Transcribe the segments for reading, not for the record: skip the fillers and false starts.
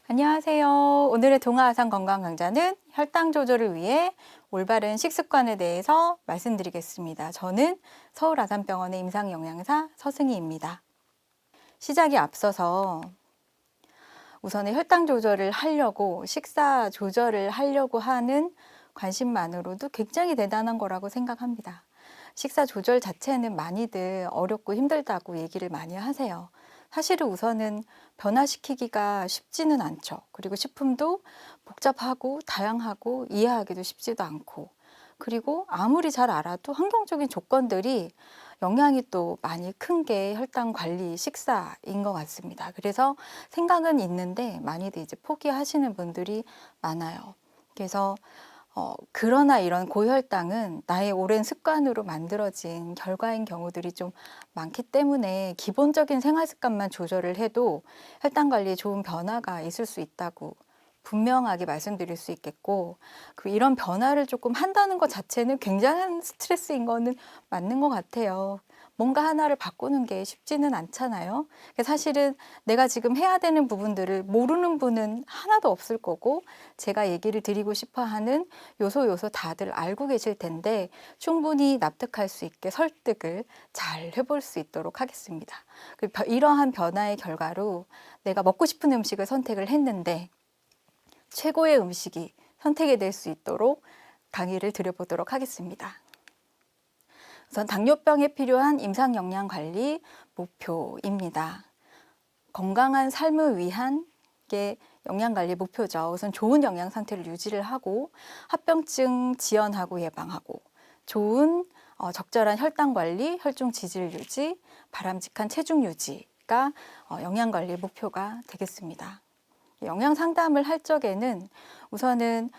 안녕하세요. 오늘의 동아아산 건강 강좌는 혈당 조절을 위해 올바른 식습관에 대해서 말씀드리겠습니다. 저는 서울아산병원의 임상영양사 서승희입니다. 시작에 앞서서 우선은 혈당 조절을 하려고 식사 조절을 하려고 하는 관심만으로도 굉장히 대단한 거라고 생각합니다. 식사 조절 자체는 많이들 어렵고 힘들다고 얘기를 많이 하세요. 사실은 우선은 변화시키기가 쉽지는 않죠. 그리고 식품도 복잡하고 다양하고 이해하기도 쉽지도 않고, 그리고 아무리 잘 알아도 환경적인 조건들이 영향이 또 많이 큰 게 혈당 관리 식사인 것 같습니다. 그래서 생각은 있는데 많이들 이제 포기하시는 분들이 많아요. 그래서 그러나 이런 고혈당은 나의 오랜 습관으로 만들어진 결과인 경우들이 좀 많기 때문에 기본적인 생활 습관만 조절을 해도 혈당 관리에 좋은 변화가 있을 수 있다고 분명하게 말씀드릴 수 있겠고, 그리고 이런 변화를 조금 한다는 것 자체는 굉장한 스트레스인 거는 맞는 것 같아요. 뭔가 하나를 바꾸는 게 쉽지는 않잖아요. 사실은 내가 지금 해야 되는 부분들을 모르는 분은 하나도 없을 거고, 제가 얘기를 드리고 싶어 하는 요소 다들 알고 계실 텐데 충분히 납득할 수 있게 설득을 잘 해볼 수 있도록 하겠습니다. 이러한 변화의 결과로 내가 먹고 싶은 음식을 선택을 했는데 최고의 음식이 선택이 될 수 있도록 강의를 드려보도록 하겠습니다. 우선 당뇨병에 필요한 임상영양관리 목표입니다. 건강한 삶을 위한 게 영양관리 목표죠. 우선 좋은 영양 상태를 유지를 하고 합병증 지연하고 예방하고 좋은 적절한 혈당 관리, 혈중 지질 유지, 바람직한 체중 유지가 영양관리 목표가 되겠습니다. 영양 상담을 할 적에는 우선은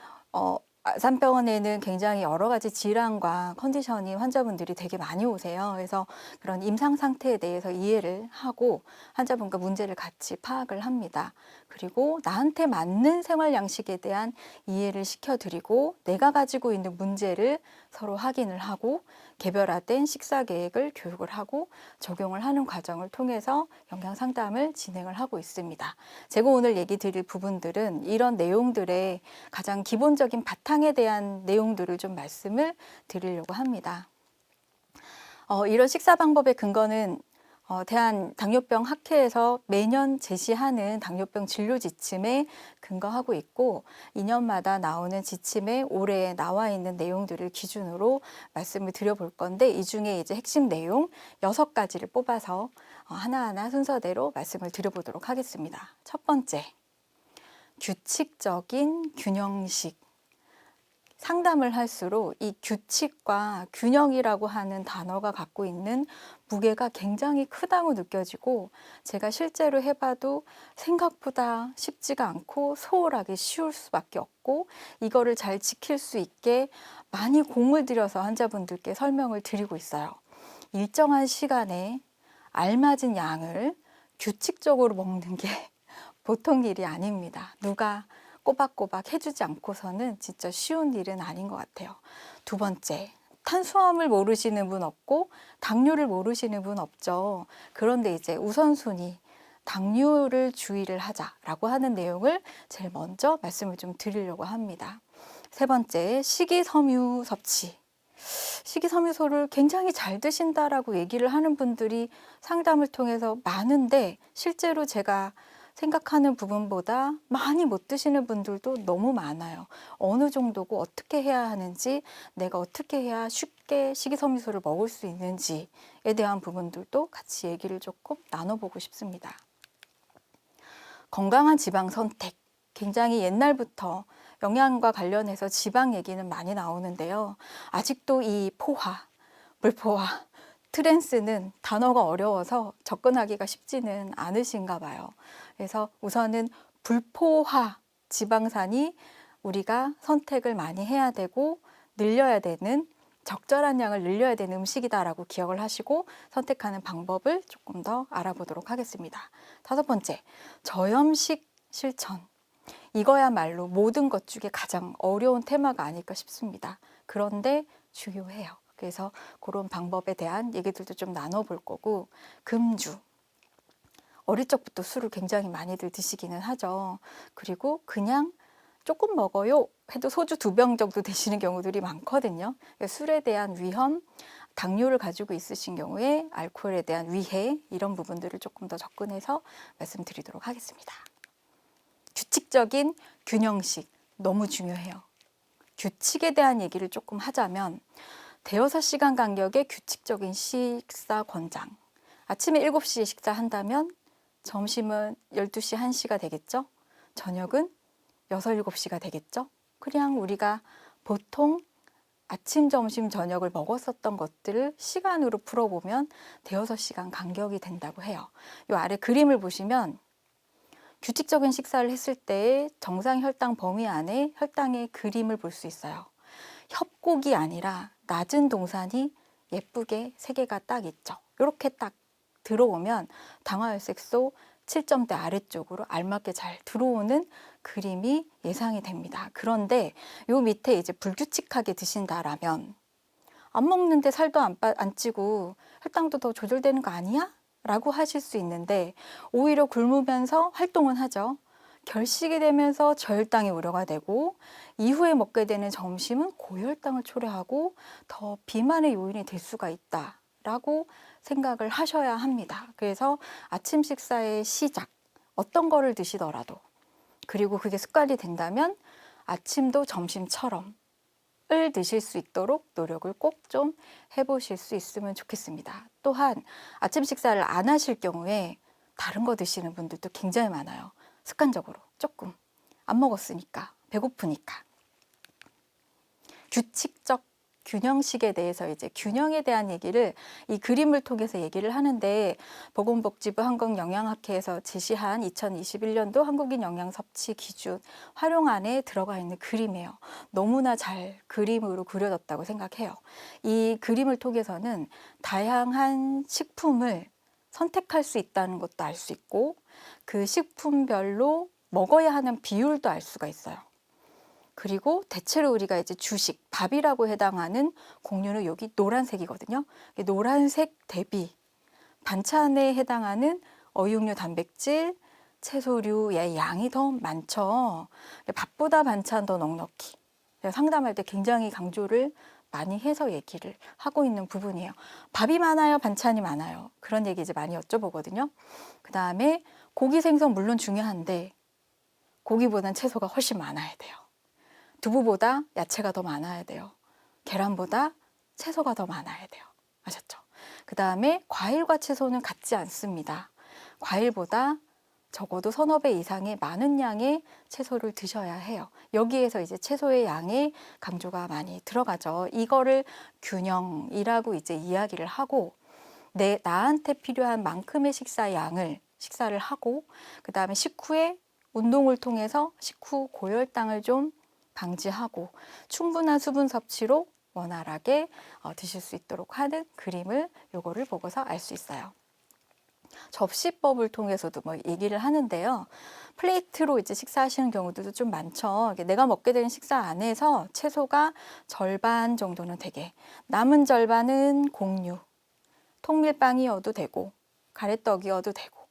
아산병원에는 굉장히 여러 가지 질환과 컨디션이 환자분들이 되게 많이 오세요. 그래서 그런 임상 상태에 대해서 이해를 하고 환자분과 문제를 같이 파악을 합니다. 그리고 나한테 맞는 생활 양식에 대한 이해를 시켜드리고 내가 가지고 있는 문제를 서로 확인을 하고 개별화된 식사 계획을 교육을 하고 적용을 하는 과정을 통해서 영양 상담을 진행을 하고 있습니다. 제가 오늘 얘기 드릴 부분들은 이런 내용들의 가장 기본적인 바탕에 대한 내용들을 좀 말씀을 드리려고 합니다. 이런 식사 방법의 근거는 대한당뇨병학회에서 매년 제시하는 당뇨병 진료 지침에 근거하고 있고 2년마다 나오는 지침에 올해 나와 있는 내용들을 기준으로 말씀을 드려볼 건데 이 중에 이제 핵심 내용 6가지를 뽑아서 하나하나 순서대로 말씀을 드려보도록 하겠습니다. 첫 번째, 규칙적인 균형식. 상담을 할수록 이 규칙과 균형이라고 하는 단어가 갖고 있는 무게가 굉장히 크다고 느껴지고 제가 실제로 해봐도 생각보다 쉽지가 않고 소홀하기 쉬울 수밖에 없고 이거를 잘 지킬 수 있게 많이 공을 들여서 환자분들께 설명을 드리고 있어요. 일정한 시간에 알맞은 양을 규칙적으로 먹는 게 보통 일이 아닙니다. 누가 꼬박꼬박 해주지 않고서는 진짜 쉬운 일은 아닌 것 같아요. 두 번째, 탄수화물 모르시는 분 없고 당뇨를 모르시는 분 없죠. 그런데 이제 우선순위, 당뇨를 주의를 하자라고 하는 내용을 제일 먼저 말씀을 좀 드리려고 합니다. 세 번째, 식이섬유 섭취. 식이섬유소를 굉장히 잘 드신다라고 얘기를 하는 분들이 상담을 통해서 많은데 실제로 제가 생각하는 부분보다 많이 못 드시는 분들도 너무 많아요. 어느 정도고 어떻게 해야 하는지, 내가 어떻게 해야 쉽게 식이섬유소를 먹을 수 있는지에 대한 부분들도 같이 얘기를 조금 나눠보고 싶습니다. 건강한 지방 선택. 굉장히 옛날부터 영양과 관련해서 지방 얘기는 많이 나오는데요. 아직도 이 포화, 불포화, 트랜스는 단어가 어려워서 접근하기가 쉽지는 않으신가 봐요. 그래서 우선은 불포화 지방산이 우리가 선택을 많이 해야 되고 늘려야 되는 적절한 양을 늘려야 되는 음식이다라고 기억을 하시고 선택하는 방법을 조금 더 알아보도록 하겠습니다. 다섯 번째, 저염식 실천. 이거야말로 모든 것 중에 가장 어려운 테마가 아닐까 싶습니다. 그런데 중요해요. 그래서 그런 방법에 대한 얘기들도 좀 나눠볼 거고, 금주. 어릴 적부터 술을 굉장히 많이들 드시기는 하죠. 그리고 그냥 조금 먹어요 해도 소주 2병 정도 드시는 경우들이 많거든요. 술에 대한 위험, 당뇨를 가지고 있으신 경우에 알코올에 대한 위해, 이런 부분들을 조금 더 접근해서 말씀드리도록 하겠습니다. 규칙적인 균형식 너무 중요해요. 규칙에 대한 얘기를 조금 하자면 대여섯 시간 간격의 규칙적인 식사 권장. 아침에 7시에 식사한다면 점심은 12시, 1시가 되겠죠? 저녁은 6, 7시가 되겠죠? 그냥 우리가 보통 아침, 점심, 저녁을 먹었었던 것들을 시간으로 풀어보면 대여섯 시간 간격이 된다고 해요. 이 아래 그림을 보시면 규칙적인 식사를 했을 때의 정상 혈당 범위 안에 혈당의 그림을 볼 수 있어요. 협곡이 아니라 낮은 동산이 예쁘게 3개가 딱 있죠. 이렇게 딱 들어오면 당화혈색소 7점대 아래쪽으로 알맞게 잘 들어오는 그림이 예상이 됩니다. 그런데 요 밑에 이제 불규칙하게 드신다라면 안 먹는데 살도 안 찌고 혈당도 더 조절되는 거 아니야? 라고 하실 수 있는데 오히려 굶으면서 활동은 하죠. 결식이 되면서 저혈당이 우려가 되고 이후에 먹게 되는 점심은 고혈당을 초래하고 더 비만의 요인이 될 수가 있다라고 생각을 하셔야 합니다. 그래서 아침 식사의 시작, 어떤 거를 드시더라도, 그리고 그게 습관이 된다면 아침도 점심처럼 을 드실 수 있도록 노력을 꼭 좀 해보실 수 있으면 좋겠습니다. 또한 아침 식사를 안 하실 경우에 다른 거 드시는 분들도 굉장히 많아요. 습관적으로 조금 안 먹었으니까, 배고프니까. 규칙적 균형식에 대해서 이제 균형에 대한 얘기를 이 그림을 통해서 얘기를 하는데, 보건복지부 한국영양학회에서 제시한 2021년도 한국인 영양 섭취 기준 활용안에 들어가 있는 그림이에요. 너무나 잘 그림으로 그려졌다고 생각해요. 이 그림을 통해서는 다양한 식품을 선택할 수 있다는 것도 알 수 있고, 그 식품별로 먹어야 하는 비율도 알 수가 있어요. 그리고 대체로 우리가 이제 주식, 밥이라고 해당하는 곡류는 여기 노란색이거든요. 노란색 대비 반찬에 해당하는 어육류, 단백질, 채소류의 양이 더 많죠. 밥보다 반찬 더 넉넉히. 상담할 때 굉장히 강조를 많이 해서 얘기를 하고 있는 부분이에요. 밥이 많아요, 반찬이 많아요. 그런 얘기 이제 많이 여쭤보거든요. 그 다음에 고기, 생선 물론 중요한데 고기보다는 채소가 훨씬 많아야 돼요. 두부보다 야채가 더 많아야 돼요. 계란보다 채소가 더 많아야 돼요. 아셨죠? 그 다음에 과일과 채소는 같지 않습니다. 과일보다 적어도 서너 배 이상의 많은 양의 채소를 드셔야 해요. 여기에서 이제 채소의 양에 강조가 많이 들어가죠. 이거를 균형이라고 이제 이야기를 하고, 나한테 필요한 만큼의 식사를 하고, 그 다음에 식후에 운동을 통해서 식후 고혈당을 좀 방지하고 충분한 수분 섭취로 원활하게 드실 수 있도록 하는 그림을 요거를 보고서 알 수 있어요. 접시법을 통해서도 뭐 얘기를 하는데요. 플레이트로 이제 식사하시는 경우들도 좀 많죠. 내가 먹게 되는 식사 안에서 채소가 절반 정도는 되게, 남은 절반은 곡류, 통밀빵이어도 되고 가래떡이어도 되고,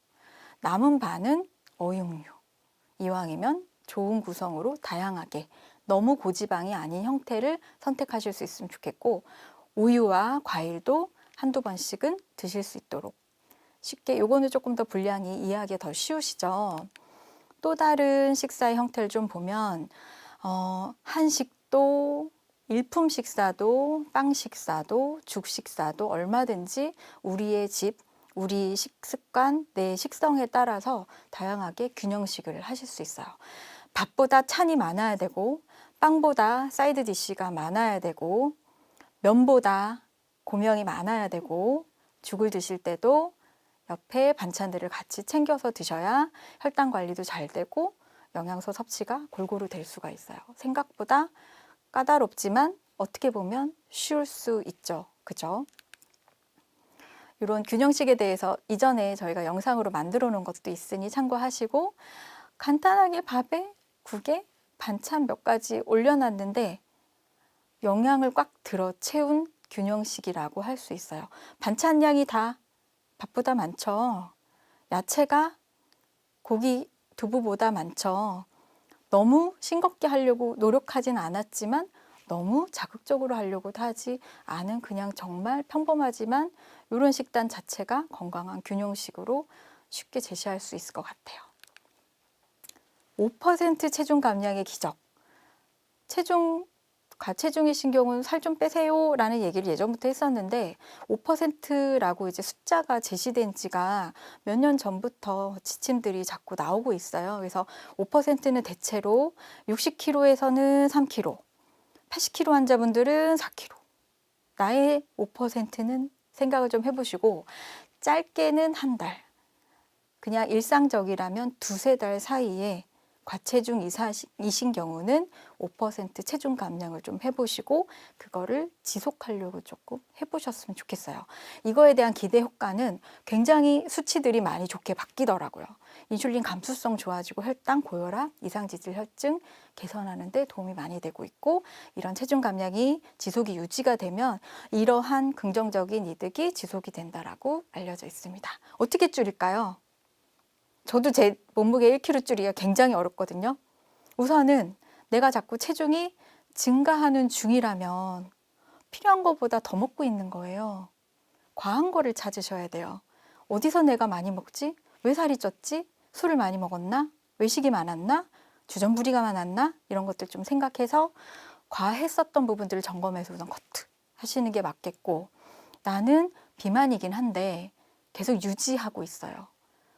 남은 반은 어육류. 이왕이면 좋은 구성으로 다양하게, 너무 고지방이 아닌 형태를 선택하실 수 있으면 좋겠고, 우유와 과일도 한두 번씩은 드실 수 있도록 쉽게, 요거는 조금 더 분량이 이해하기 더 쉬우시죠. 또 다른 식사의 형태를 좀 보면 한식도, 일품 식사도, 빵 식사도, 죽 식사도 얼마든지 우리의 집, 우리 식습관, 내 식성에 따라서 다양하게 균형식을 하실 수 있어요. 밥보다 찬이 많아야 되고, 빵보다 사이드 디쉬가 많아야 되고, 면보다 고명이 많아야 되고, 죽을 드실 때도 옆에 반찬들을 같이 챙겨서 드셔야 혈당 관리도 잘 되고 영양소 섭취가 골고루 될 수가 있어요. 생각보다 까다롭지만 어떻게 보면 쉬울 수 있죠. 그죠? 이런 균형식에 대해서 이전에 저희가 영상으로 만들어 놓은 것도 있으니 참고하시고, 간단하게 밥에 국에 반찬 몇 가지 올려놨는데 영양을 꽉 들어 채운 균형식이라고 할 수 있어요. 반찬량이 다 밥보다 많죠. 야채가 고기, 두부보다 많죠. 너무 싱겁게 하려고 노력하진 않았지만 너무 자극적으로 하려고도 하지 않은 그냥 정말 평범하지만 이런 식단 자체가 건강한 균형식으로 쉽게 제시할 수 있을 것 같아요. 5% 체중 감량의 기적. 과체중이신 경우는 살 좀 빼세요 라는 얘기를 예전부터 했었는데 5%라고 이제 숫자가 제시된 지가 몇 년 전부터 지침들이 자꾸 나오고 있어요. 그래서 5%는 대체로 60kg에서는 3kg, 80kg 환자분들은 4kg. 나의 5%는 생각을 좀 해보시고 짧게는 한 달, 그냥 일상적이라면 두세 달 사이에 과체중 이신 경우는 5% 체중 감량을 좀 해보시고 그거를 지속하려고 조금 해보셨으면 좋겠어요. 이거에 대한 기대 효과는 굉장히 수치들이 많이 좋게 바뀌더라고요. 인슐린 감수성 좋아지고 혈당, 고혈압, 이상지질 혈증 개선하는 데 도움이 많이 되고 있고 이런 체중 감량이 지속이 유지가 되면 이러한 긍정적인 이득이 지속이 된다라고 알려져 있습니다. 어떻게 줄일까요? 저도 제 몸무게 1kg 줄이기가 굉장히 어렵거든요. 우선은 내가 자꾸 체중이 증가하는 중이라면 필요한 것보다 더 먹고 있는 거예요. 과한 거를 찾으셔야 돼요. 어디서 내가 많이 먹지? 왜 살이 쪘지? 술을 많이 먹었나? 외식이 많았나? 주전부리가 많았나? 이런 것들 좀 생각해서 과했었던 부분들을 점검해서 우선 커트 하시는 게 맞겠고 나는 비만이긴 한데 계속 유지하고 있어요.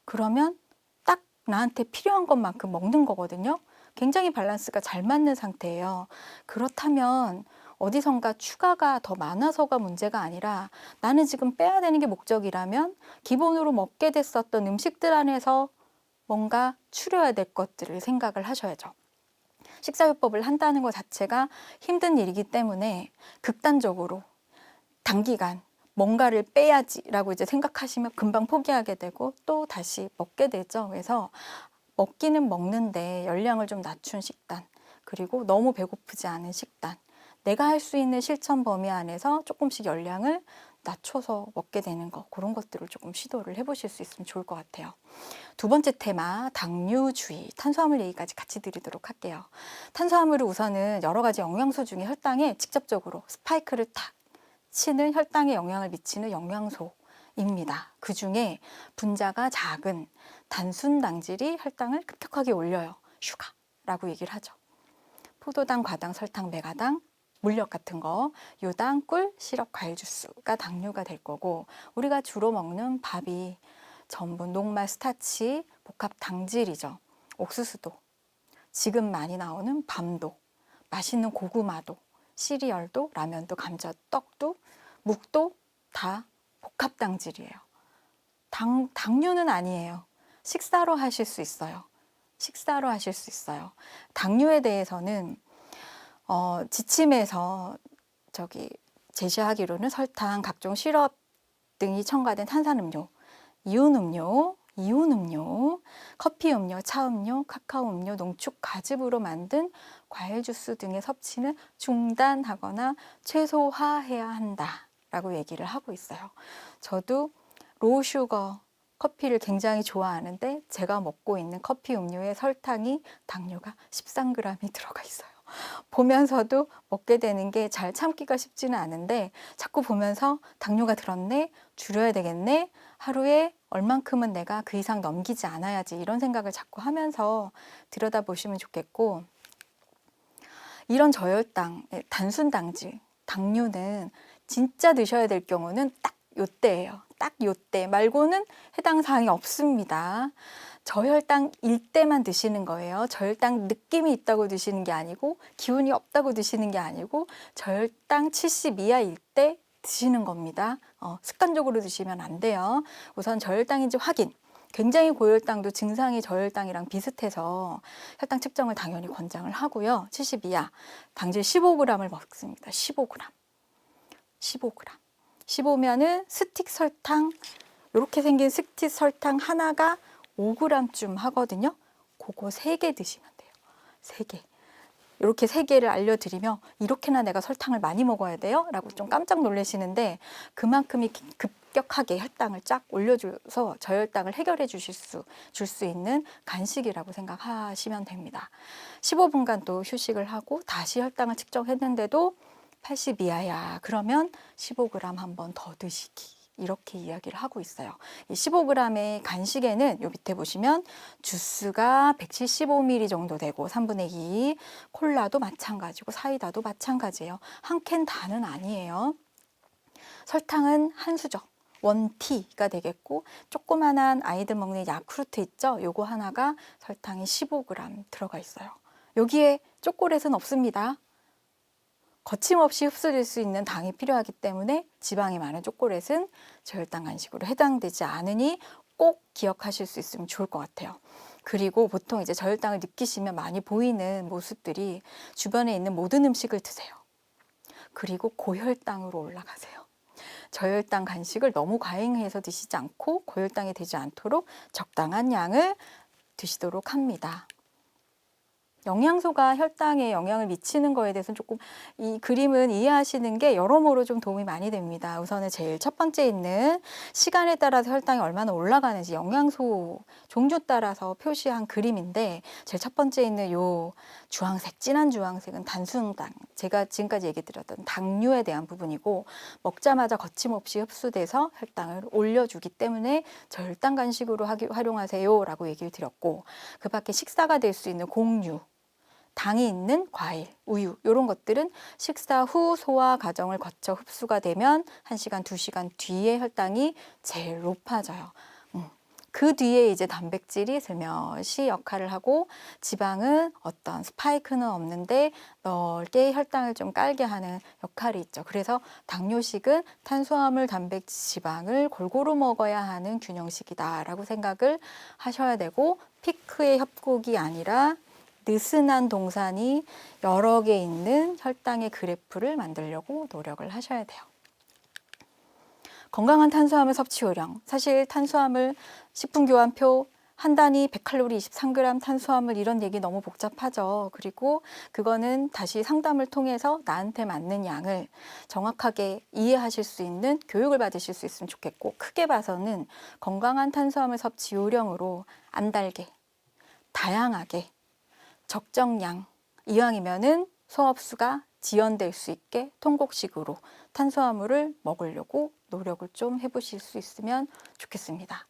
그러면 딱 나한테 필요한 것만큼 먹는 거거든요. 굉장히 밸런스가 잘 맞는 상태예요. 그렇다면 어디선가 추가가 더 많아서가 문제가 아니라 나는 지금 빼야 되는 게 목적이라면 기본으로 먹게 됐었던 음식들 안에서 뭔가 추려야 될 것들을 생각을 하셔야죠. 식사요법을 한다는 것 자체가 힘든 일이기 때문에 극단적으로 단기간 뭔가를 빼야지라고 이제 생각하시면 금방 포기하게 되고 또 다시 먹게 되죠. 그래서 먹기는 먹는데 열량을 좀 낮춘 식단, 그리고 너무 배고프지 않은 식단, 내가 할 수 있는 실천 범위 안에서 조금씩 열량을 낮춰서 먹게 되는 거, 그런 것들을 조금 시도를 해보실 수 있으면 좋을 것 같아요. 두 번째 테마, 당류주의, 탄수화물 얘기까지 같이 드리도록 할게요. 탄수화물은 우선은 여러 가지 영양소 중에 혈당에 직접적으로 스파이크를 탁 치는 혈당에 영향을 미치는 영양소입니다. 그 중에 분자가 작은 단순 당질이 혈당을 급격하게 올려요. 슈가라고 얘기를 하죠. 포도당, 과당, 설탕, 메가당, 물엿 같은 거, 유당, 꿀, 시럽, 과일 주스가 당류가 될 거고 우리가 주로 먹는 밥이 전분, 녹말, 스타치, 복합 당질이죠. 옥수수도, 지금 많이 나오는 밤도, 맛있는 고구마도, 시리얼도, 라면도, 감자, 떡도, 묵도 다 복합 당질이에요. 당류는 아니에요. 식사로 하실 수 있어요. 식사로 하실 수 있어요. 당류에 대해서는 지침에서 제시하기로는 설탕, 각종 시럽 등이 첨가된 탄산음료, 이온음료, 커피음료, 차음료, 카카오음료, 농축 과즙으로 만든 과일 주스 등의 섭취는 중단하거나 최소화해야 한다라고 얘기를 하고 있어요. 저도 로우 슈거 커피를 굉장히 좋아하는데 제가 먹고 있는 커피 음료에 설탕이 당류가 13g이 들어가 있어요. 보면서도 먹게 되는 게 잘 참기가 쉽지는 않은데 자꾸 보면서 당류가 들었네, 줄여야 되겠네, 하루에 얼만큼은 내가 그 이상 넘기지 않아야지 이런 생각을 자꾸 하면서 들여다보시면 좋겠고 이런 저혈당, 단순 당질, 당류는 진짜 드셔야 될 경우는 딱 요때예요. 딱 요때 말고는 해당 사항이 없습니다. 저혈당일 때만 드시는 거예요. 저혈당 느낌이 있다고 드시는 게 아니고 기운이 없다고 드시는 게 아니고 저혈당 70 이하일 때 드시는 겁니다. 습관적으로 드시면 안 돼요. 우선 저혈당인지 확인. 굉장히 고혈당도 증상이 저혈당이랑 비슷해서 혈당 측정을 당연히 권장을 하고요. 70 이하, 당질 15g을 먹습니다. 15g. 15면은 스틱 설탕, 이렇게 생긴 스틱 설탕 하나가 5g쯤 하거든요. 그거 3개 드시면 돼요. 3개. 이렇게 세 개를 알려드리며 이렇게나 내가 설탕을 많이 먹어야 돼요? 라고 좀 깜짝 놀라시는데 그만큼이 급격하게 혈당을 쫙 올려줘서 저혈당을 해결해 줄 수 있는 간식이라고 생각하시면 됩니다. 15분간 또 휴식을 하고 다시 혈당을 측정했는데도 80 이하야. 그러면 15g 한 번 더 드시기. 이렇게 이야기를 하고 있어요. 이 15g의 간식에는 요 밑에 보시면 주스가 175ml 정도 되고 3분의 2, 콜라도 마찬가지고 사이다도 마찬가지예요. 한 캔 다는 아니에요. 설탕은 한 수저, 원티가 되겠고 조그만한 아이들 먹는 야쿠르트 있죠? 요거 하나가 설탕이 15g 들어가 있어요. 여기에 초콜릿은 없습니다. 거침없이 흡수될 수 있는 당이 필요하기 때문에 지방이 많은 초콜릿은 저혈당 간식으로 해당되지 않으니 꼭 기억하실 수 있으면 좋을 것 같아요. 그리고 보통 이제 저혈당을 느끼시면 많이 보이는 모습들이 주변에 있는 모든 음식을 드세요. 그리고 고혈당으로 올라가세요. 저혈당 간식을 너무 과잉해서 드시지 않고 고혈당이 되지 않도록 적당한 양을 드시도록 합니다. 영양소가 혈당에 영향을 미치는 거에 대해서는 조금 이 그림은 이해하시는 게 여러모로 좀 도움이 많이 됩니다. 우선은 제일 첫 번째 있는 시간에 따라서 혈당이 얼마나 올라가는지 영양소 종류 따라서 표시한 그림인데 제일 첫 번째 있는 요 주황색, 진한 주황색은 단순당, 제가 지금까지 얘기 드렸던 당류에 대한 부분이고 먹자마자 거침없이 흡수돼서 혈당을 올려주기 때문에 저혈당 간식으로 활용하세요 라고 얘기를 드렸고 그 밖에 식사가 될 수 있는 곡류, 당이 있는 과일, 우유 이런 것들은 식사 후 소화 과정을 거쳐 흡수가 되면 1시간, 2시간 뒤에 혈당이 제일 높아져요. 그 뒤에 이제 단백질이 슬며시 역할을 하고 지방은 어떤 스파이크는 없는데 넓게 혈당을 좀 깔게 하는 역할이 있죠. 그래서 당뇨식은 탄수화물, 단백질, 지방을 골고루 먹어야 하는 균형식이다라고 생각을 하셔야 되고 피크의 협곡이 아니라 느슨한 동산이 여러 개 있는 혈당의 그래프를 만들려고 노력을 하셔야 돼요. 건강한 탄수화물 섭취 요령. 사실 탄수화물 식품교환표 한 단위 100칼로리 23g 탄수화물 이런 얘기 너무 복잡하죠. 그리고 그거는 다시 상담을 통해서 나한테 맞는 양을 정확하게 이해하실 수 있는 교육을 받으실 수 있으면 좋겠고 크게 봐서는 건강한 탄수화물 섭취 요령으로 안 달게, 다양하게 적정량, 이왕이면은 소화흡수가 지연될 수 있게 통곡식으로 탄수화물을 먹으려고 노력을 좀 해보실 수 있으면 좋겠습니다.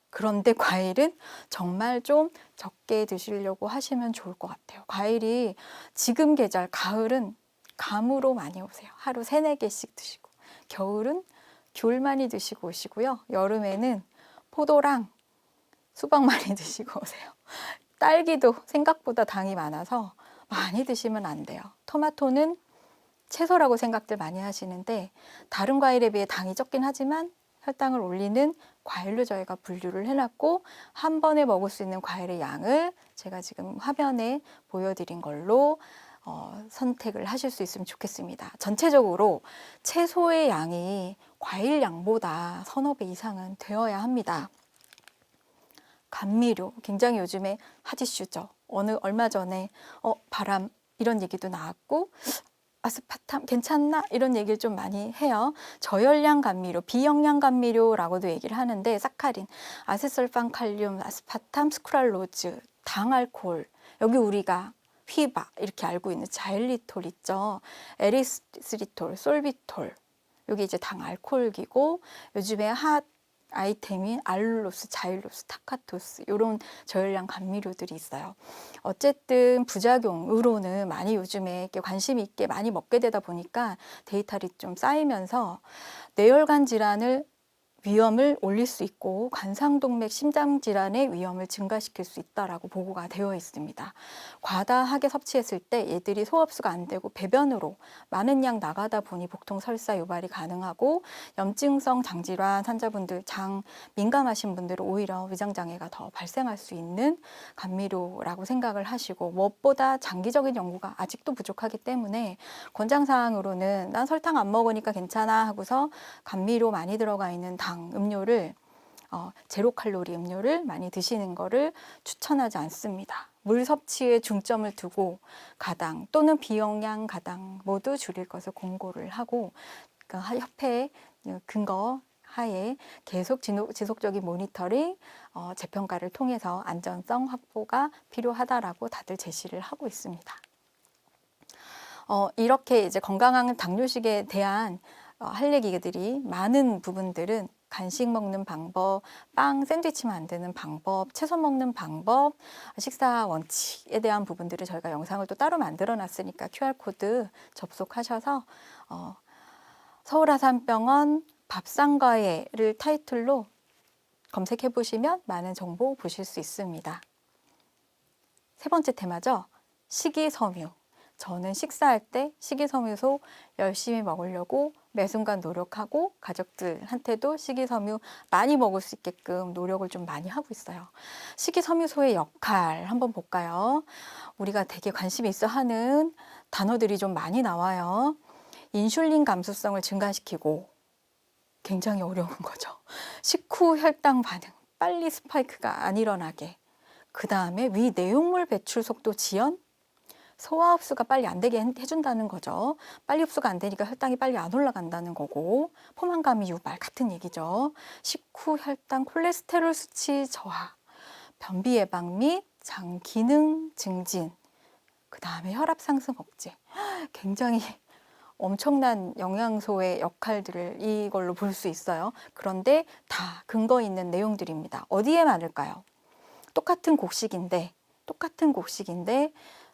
그런데 과일은 정말 좀 적게 드시려고 하시면 좋을 것 같아요. 과일이 지금 계절, 가을은 감으로 많이 오세요. 하루 3, 4개씩 드시고 겨울은 귤 많이 드시고 오시고요. 여름에는 포도랑 수박 많이 드시고 오세요. 딸기도 생각보다 당이 많아서 많이 드시면 안 돼요. 토마토는 채소라고 생각들 많이 하시는데 다른 과일에 비해 당이 적긴 하지만 혈당을 올리는 과일로 저희가 분류를 해놨고 한 번에 먹을 수 있는 과일의 양을 제가 지금 화면에 보여드린 걸로 선택을 하실 수 있으면 좋겠습니다. 전체적으로 채소의 양이 과일 양보다 서너 배 이상은 되어야 합니다. 감미료 굉장히 요즘에 핫 이슈죠. 얼마 전에 바람 이런 얘기도 나왔고 아스파탐 괜찮나 이런 얘기를 좀 많이 해요. 저열량 감미료, 비영양 감미료라고도 얘기를 하는데 사카린, 아세솔판, 칼륨, 아스파탐, 스크랄로즈, 당알코올 여기 우리가 휘바 이렇게 알고 있는 자일리톨 있죠. 에리스리톨, 솔비톨 여기 이제 당알코올기고 요즘에 핫 아이템인 알룰로스, 자일로스, 타카토스 이런 저열량 감미료들이 있어요. 어쨌든 부작용으로는 많이 요즘에 이렇게 관심 있게 많이 먹게 되다 보니까 데이터들이 좀 쌓이면서 뇌혈관 질환을 위험을 올릴 수 있고 관상동맥 심장 질환의 위험을 증가시킬 수 있다라고 보고가 되어 있습니다. 과다하게 섭취했을 때 얘들이 소화흡수가 안 되고 배변으로 많은 양 나가다 보니 복통 설사 유발이 가능하고 염증성 장질환 환자분들, 장 민감하신 분들은 오히려 위장장애가 더 발생할 수 있는 감미료라고 생각을 하시고 무엇보다 장기적인 연구가 아직도 부족하기 때문에 권장사항으로는 난 설탕 안 먹으니까 괜찮아 하고서 감미료 많이 들어가 있는 당 음료를 제로 칼로리 음료를 많이 드시는 거를 추천하지 않습니다. 물 섭취에 중점을 두고 가당 또는 비영양 가당 모두 줄일 것을 권고를 하고 협회 근거 하에 계속 지속적인 모니터링, 재평가를 통해서 안전성 확보가 필요하다라고 다들 제시를 하고 있습니다. 이렇게 이제 건강한 당뇨식에 대한 할 얘기들이 많은 부분들은 간식 먹는 방법, 빵, 샌드위치 만드는 방법, 채소 먹는 방법, 식사 원칙에 대한 부분들을 저희가 영상을 또 따로 만들어 놨으니까 QR코드 접속하셔서 서울아산병원 밥상과외를 타이틀로 검색해 보시면 많은 정보 보실 수 있습니다. 세 번째 테마죠. 식이섬유. 저는 식사할 때 식이섬유소 열심히 먹으려고 매 순간 노력하고 가족들한테도 식이섬유 많이 먹을 수 있게끔 노력을 좀 많이 하고 있어요. 식이섬유소의 역할 한번 볼까요? 우리가 되게 관심이 있어 하는 단어들이 좀 많이 나와요. 인슐린 감수성을 증가시키고 굉장히 어려운 거죠. 식후 혈당 반응, 빨리 스파이크가 안 일어나게. 그 다음에 위 내용물 배출 속도 지연, 소화 흡수가 빨리 안 되게 해준다는 거죠. 빨리 흡수가 안 되니까 혈당이 빨리 안 올라간다는 거고, 포만감이 유발 같은 얘기죠. 식후 혈당, 콜레스테롤 수치 저하, 변비 예방 및 장 기능 증진, 그 다음에 혈압 상승 억제. 굉장히 엄청난 영양소의 역할들을 이걸로 볼 수 있어요. 그런데 다 근거 있는 내용들입니다. 어디에 많을까요? 똑같은 곡식인데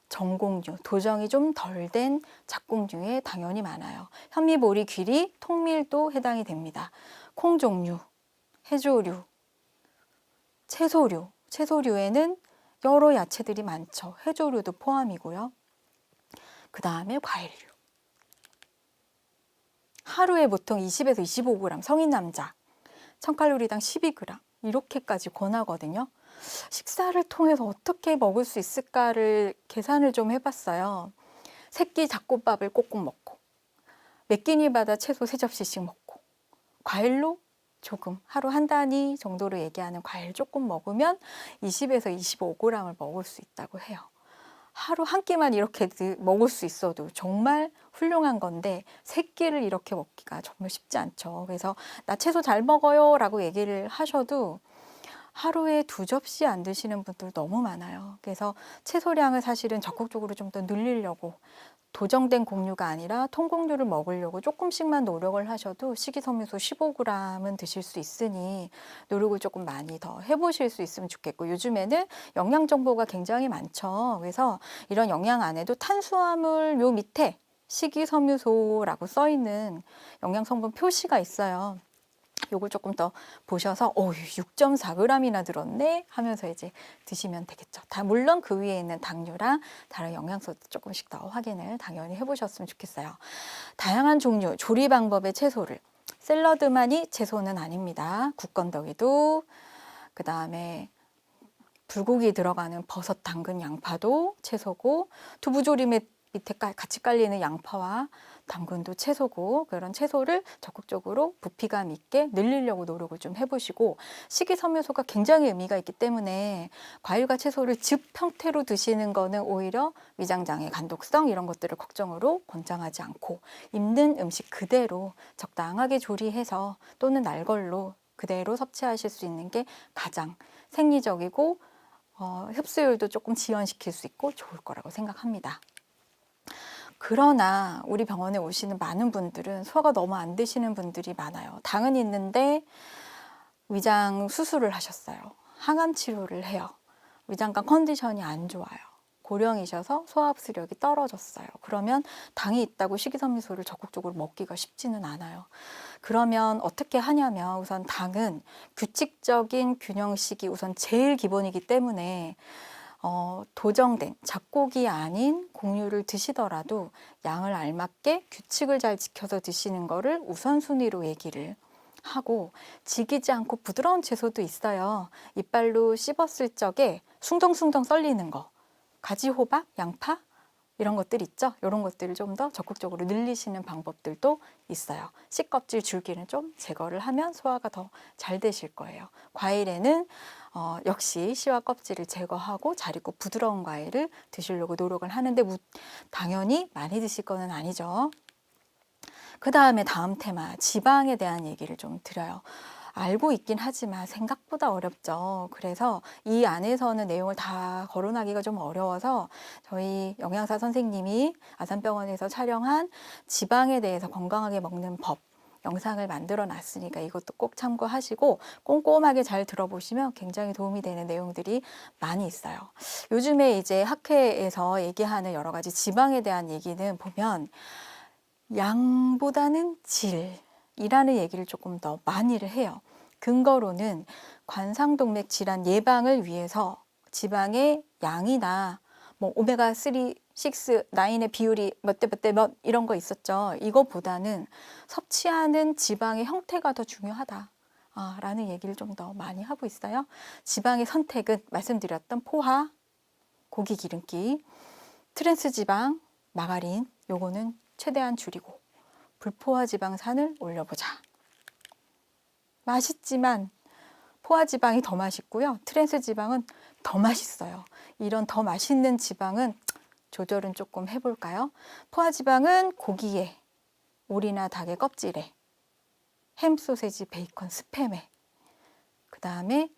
전곡류, 도정이 좀 덜 된 작곡류에 당연히 많아요. 현미, 보리, 귀리, 통밀도 해당이 됩니다. 콩 종류, 해조류, 채소류에는 여러 야채들이 많죠. 해조류도 포함이고요. 그 다음에 과일류. 하루에 보통 20에서 25g, 성인 남자 1000칼로리당 12g 이렇게까지 권하거든요. 식사를 통해서 어떻게 먹을 수 있을까를 계산을 좀 해봤어요. 새끼 잡곡밥을 꼭꼭 먹고, 몇 끼니마다 채소 3접시씩 먹고, 과일로 조금, 하루 한 단위 정도로 얘기하는 과일 조금 먹으면 20에서 25g을 먹을 수 있다고 해요. 하루 한 끼만 이렇게 먹을 수 있어도 정말 훌륭한 건데 세 끼를 이렇게 먹기가 정말 쉽지 않죠. 그래서 나 채소 잘 먹어요 라고 얘기를 하셔도 하루에 2접시 안 드시는 분들 너무 많아요. 그래서 채소량을 사실은 적극적으로 좀 더 늘리려고 도정된 곡류가 아니라 통곡류를 먹으려고 조금씩만 노력을 하셔도 식이섬유소 15g은 드실 수 있으니 노력을 조금 많이 더 해보실 수 있으면 좋겠고, 요즘에는 영양 정보가 굉장히 많죠. 그래서 이런 영양 안에도 탄수화물 요 밑에 식이섬유소라고 써 있는 영양 성분 표시가 있어요. 요걸 조금 더 보셔서 6.4g이나 들었네 하면서 이제 드시면 되겠죠. 물론 그 위에 있는 당류랑 다른 영양소도 조금씩 더 확인을 당연히 해보셨으면 좋겠어요. 다양한 종류, 조리 방법의 채소를, 샐러드만이 채소는 아닙니다. 국건더기도, 그 다음에 불고기 들어가는 버섯, 당근, 양파도 채소고, 두부조림에 밑에 같이 깔리는 양파와 당근도 채소고, 그런 채소를 적극적으로 부피감 있게 늘리려고 노력을 좀 해보시고, 식이섬유소가 굉장히 의미가 있기 때문에 과일과 채소를 즙 형태로 드시는 거는 오히려 위장장애, 간독성 이런 것들을 걱정으로 권장하지 않고, 있는 음식 그대로 적당하게 조리해서 또는 날걸로 그대로 섭취하실 수 있는 게 가장 생리적이고 흡수율도 조금 지연시킬 수 있고 좋을 거라고 생각합니다. 그러나 우리 병원에 오시는 많은 분들은 소화가 너무 안 되시는 분들이 많아요. 당은 있는데 위장 수술을 하셨어요. 항암 치료를 해요. 위장관 컨디션이 안 좋아요. 고령이셔서 소화 흡수력이 떨어졌어요. 그러면 당이 있다고 식이섬유소를 적극적으로 먹기가 쉽지는 않아요. 그러면 어떻게 하냐면, 우선 당은 규칙적인 균형식이 우선 제일 기본이기 때문에 도정된 잡곡이 아닌 곡류를 드시더라도 양을 알맞게 규칙을 잘 지켜서 드시는 거를 우선순위로 얘기를 하고, 지기지 않고 부드러운 채소도 있어요. 이빨로 씹었을 적에 숭덩숭덩 썰리는 거, 가지호박, 양파 이런 것들 있죠. 이런 것들을 좀 더 적극적으로 늘리시는 방법들도 있어요. 씨 껍질 줄기는 좀 제거를 하면 소화가 더 잘 되실 거예요. 과일에는 역시 씨와 껍질을 제거하고 잘 익고 부드러운 과일을 드시려고 노력을 하는데 당연히 많이 드실 거는 아니죠. 그 다음에 다음 테마, 지방에 대한 얘기를 좀 드려요. 알고 있긴 하지만 생각보다 어렵죠. 그래서 이 안에서는 내용을 다 거론하기가 좀 어려워서 저희 영양사 선생님이 아산병원에서 촬영한 지방에 대해서 건강하게 먹는 법 영상을 만들어 놨으니까 이것도 꼭 참고하시고 꼼꼼하게 잘 들어보시면 굉장히 도움이 되는 내용들이 많이 있어요. 요즘에 이제 학회에서 얘기하는 여러 가지 지방에 대한 얘기는 보면 양보다는 질이라는 얘기를 조금 더 많이를 해요. 근거로는 관상동맥 질환 예방을 위해서 지방의 양이나 뭐 오메가3, 6, 9의 비율이 몇 대 몇 대 몇 이런 거 있었죠. 이거보다는 섭취하는 지방의 형태가 더 중요하다. 라는 얘기를 좀 더 많이 하고 있어요. 지방의 선택은 말씀드렸던 포화, 고기 기름기, 트랜스 지방, 마가린 요거는 최대한 줄이고 불포화 지방산을 올려보자. 맛있지만 포화 지방이 더 맛있고요. 트랜스 지방은 더 맛있어요. 이런 더 맛있는 지방은 조절은 조금 해볼까요? 포화 지방은 고기에, 오리나 닭의 껍질에, 햄, 소세지, 베이컨, 스팸에, 그 다음에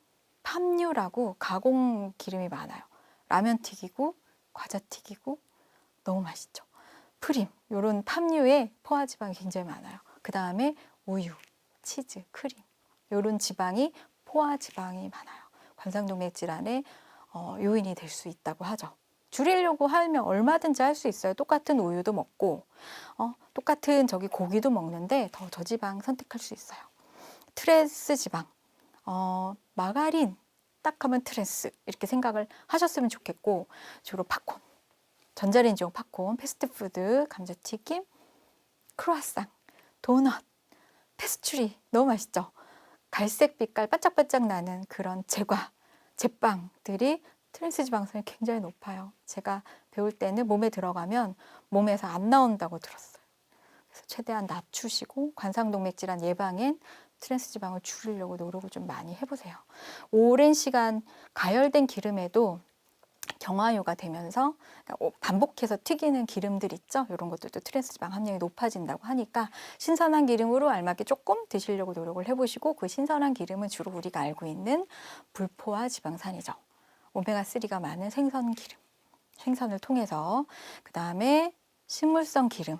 팜유라고 가공 기름이 많아요. 라면 튀기고 과자 튀기고 너무 맛있죠. 프림, 이런 팜유에 포화 지방이 굉장히 많아요. 그 다음에 우유, 치즈, 크림 이런 지방이 포화 지방이 많아요. 관상동맥 질환의 요인이 될 수 있다고 하죠. 줄이려고 하면 얼마든지 할 수 있어요. 똑같은 우유도 먹고 똑같은 고기도 먹는데 더 저지방 선택할 수 있어요. 트랜스 지방, 마가린 딱 하면 트랜스 이렇게 생각을 하셨으면 좋겠고 주로 팝콘, 전자레인지용 팝콘, 패스트푸드, 감자튀김, 크루아상, 도넛, 페스츄리 너무 맛있죠? 갈색 빛깔 반짝반짝 나는 그런 제빵들이 트랜스 지방산이 굉장히 높아요. 제가 배울 때는 몸에 들어가면 몸에서 안 나온다고 들었어요. 그래서 최대한 낮추시고 관상동맥 질환 예방엔 트랜스 지방을 줄이려고 노력을 좀 많이 해보세요. 오랜 시간 가열된 기름에도 경화유가 되면서 반복해서 튀기는 기름들 있죠. 이런 것들도 트랜스 지방 함량이 높아진다고 하니까 신선한 기름으로 알맞게 조금 드시려고 노력을 해보시고 그 신선한 기름은 주로 우리가 알고 있는 불포화 지방산이죠. 오메가3가 많은 생선 기름, 생선을 통해서 그 다음에 식물성 기름,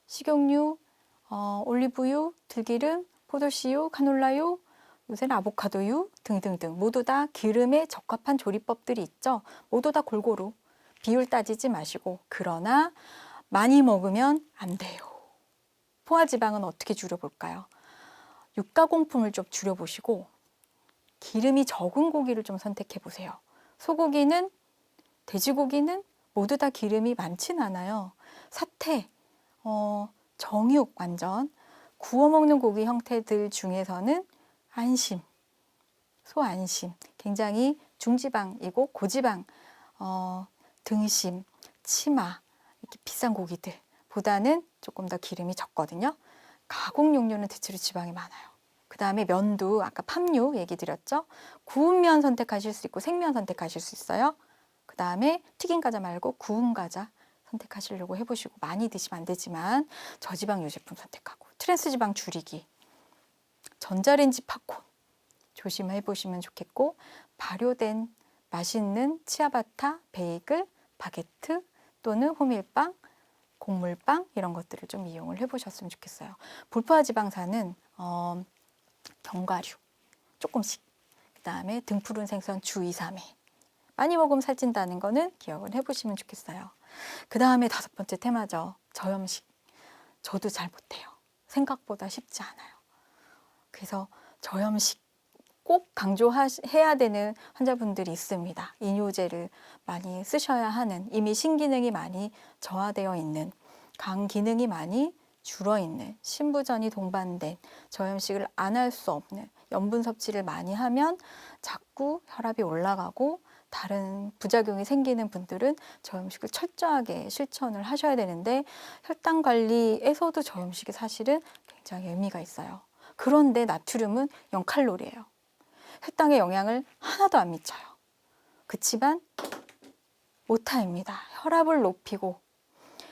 식용유, 올리브유, 들기름, 포도씨유, 카놀라유, 요새는 아보카도유 등등등 모두 다 기름에 적합한 조리법들이 있죠. 모두 다 골고루 비율 따지지 마시고 그러나 많이 먹으면 안 돼요. 포화지방은 어떻게 줄여볼까요? 육가공품을 좀 줄여보시고 기름이 적은 고기를 좀 선택해 보세요. 소고기는 돼지고기는 모두 다 기름이 많진 않아요. 사태, 정육 완전 구워 먹는 고기 형태들 중에서는 안심, 소안심, 굉장히 중지방이고 고지방, 등심, 치마 이렇게 비싼 고기들보다는 조금 더 기름이 적거든요. 가공 육류는 대체로 지방이 많아요. 그 다음에 면도 아까 팜유 얘기 드렸죠. 구운 면 선택하실 수 있고 생면 선택하실 수 있어요. 그 다음에 튀긴 과자 말고 구운 과자 선택하시려고 해보시고 많이 드시면 안 되지만 저지방 유제품 선택하고 트랜스 지방 줄이기, 전자레인지 팝콘 조심해 보시면 좋겠고 발효된 맛있는 치아바타, 베이글, 바게트 또는 호밀빵, 곡물빵 이런 것들을 좀 이용을 해보셨으면 좋겠어요. 불포화 지방산은 견과류 조금씩, 그 다음에 등푸른 생선 주 2, 3회 많이 먹으면 살찐다는 거는 기억을 해보시면 좋겠어요. 그 다음에 5번째 테마죠. 저염식. 저도 잘 못해요. 생각보다 쉽지 않아요. 그래서 저염식 꼭 강조해야 되는 환자분들이 있습니다. 이뇨제를 많이 쓰셔야 하는, 이미 신기능이 많이 저하되어 있는, 간 기능이 많이 줄어 있는, 신부전이 동반된 저염식을 안 할 수 없는, 염분 섭취를 많이 하면 자꾸 혈압이 올라가고 다른 부작용이 생기는 분들은 저염식을 철저하게 실천을 하셔야 되는데 혈당 관리에서도 저염식이 사실은 굉장히 의미가 있어요. 그런데 나트륨은 0칼로리예요. 혈당에 영향을 하나도 안 미쳐요. 그치만 오타입니다. 혈압을 높이고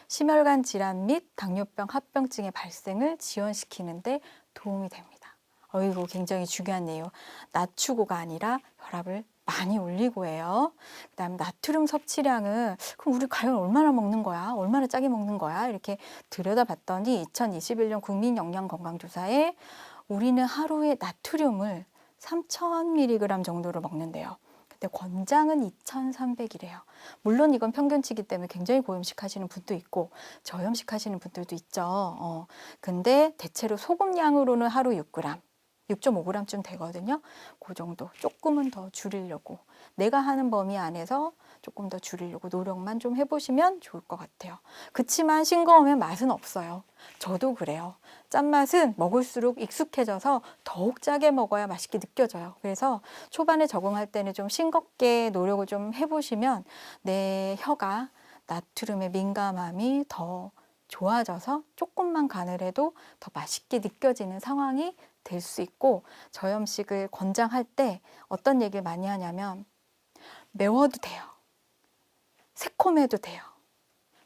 심혈관 질환 및 당뇨병, 합병증의 발생을 지연시키는데 도움이 됩니다. 이거 굉장히 중요한 예요. 낮추고가 아니라 혈압을 많이 올리고 해요. 그다음 나트륨 섭취량은 그럼 우리 과연 얼마나 먹는 거야? 얼마나 짜게 먹는 거야? 이렇게 들여다봤더니 2021년 국민영양건강조사에 우리는 하루에 나트륨을 3,000mg 정도로 먹는데요. 근데 권장은 2,300이래요. 물론 이건 평균치기 때문에 굉장히 고염식 하시는 분도 있고 저염식 하시는 분들도 있죠. 근데 대체로 소금량으로는 하루 6g, 6.5g쯤 되거든요. 그 정도 조금은 더 줄이려고 내가 하는 범위 안에서 조금 더 줄이려고 노력만 좀 해보시면 좋을 것 같아요. 그치만 싱거우면 맛은 없어요. 저도 그래요. 짠맛은 먹을수록 익숙해져서 더욱 짜게 먹어야 맛있게 느껴져요. 그래서 초반에 적응할 때는 좀 싱겁게 노력을 좀 해보시면 내 혀가 나트륨의 민감함이 더 좋아져서 조금만 간을 해도 더 맛있게 느껴지는 상황이 될 수 있고, 저염식을 권장할 때 어떤 얘기를 많이 하냐면 매워도 돼요. 새콤해도 돼요.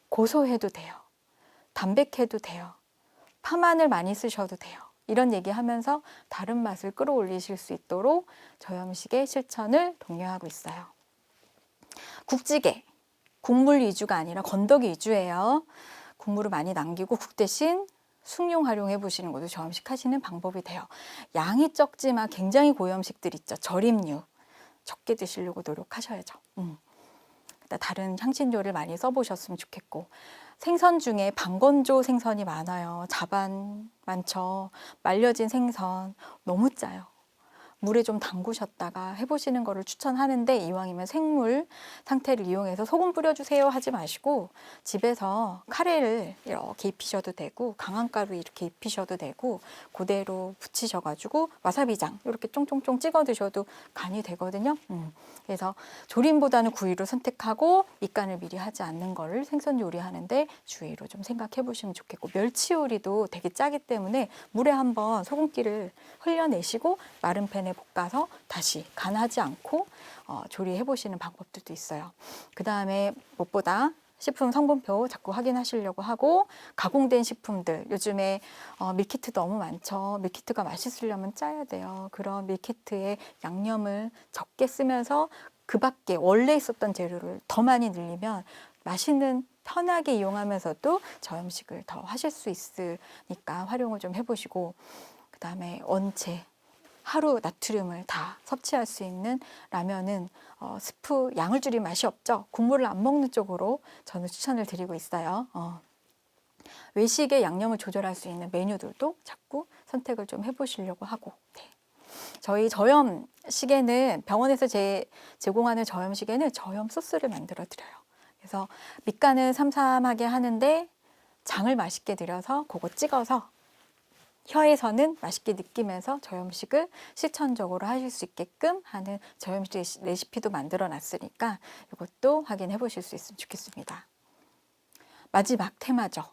고소해도 돼요. 담백해도 돼요. 파마늘 많이 쓰셔도 돼요. 이런 얘기하면서 다른 맛을 끌어올리실 수 있도록 저염식의 실천을 독려하고 있어요. 국찌개, 국물 위주가 아니라 건더기 위주예요. 국물을 많이 남기고 국 대신 숭늉 활용해 보시는 것도 저염식 하시는 방법이 돼요. 양이 적지만 굉장히 고염식들 있죠. 절임류. 적게 드시려고 노력하셔야죠. 다른 향신료를 많이 써보셨으면 좋겠고, 생선 중에 방건조 생선이 많아요. 자반 많죠. 말려진 생선 너무 짜요. 물에 좀 담그셨다가 해보시는 거를 추천하는데, 이왕이면 생물 상태를 이용해서 소금 뿌려주세요 하지 마시고 집에서 카레를 이렇게 입히셔도 되고 강황가루 이렇게 입히셔도 되고 그대로 부치셔가지고 와사비장 이렇게 쫑쫑쫑 찍어 드셔도 간이 되거든요. 그래서 조림보다는 구이로 선택하고 밑간을 미리 하지 않는 거를 생선 요리하는데 주의로 좀 생각해 보시면 좋겠고, 멸치 요리도 되게 짜기 때문에 물에 한번 소금기를 흘려내시고 마른 팬에 볶아서 다시 간하지 않고 조리해 보시는 방법들도 있어요. 그 다음에 무엇보다 식품 성분표 자꾸 확인하시려고 하고, 가공된 식품들 요즘에 밀키트 너무 많죠. 밀키트가 맛있으려면 짜야 돼요. 그런 밀키트에 양념을 적게 쓰면서 그 밖에 원래 있었던 재료를 더 많이 늘리면 맛있는, 편하게 이용하면서도 저염식을 더 하실 수 있으니까 활용을 좀 해보시고, 그 다음에 원체 하루 나트륨을 다 섭취할 수 있는 라면은 스프 양을 줄인 맛이 없죠. 국물을 안 먹는 쪽으로 저는 추천을 드리고 있어요. 외식에 양념을 조절할 수 있는 메뉴들도 자꾸 선택을 좀 해보시려고 하고. 네. 저희 저염식에는 병원에서 제공하는 저염식에는 저염 소스를 만들어 드려요. 그래서 밑간은 삼삼하게 하는데 장을 맛있게 들여서 그거 찍어서 혀에서는 맛있게 느끼면서 저염식을 실천적으로 하실 수 있게끔 하는 저염식 레시피도 만들어 놨으니까 이것도 확인해 보실 수 있으면 좋겠습니다. 마지막 테마죠.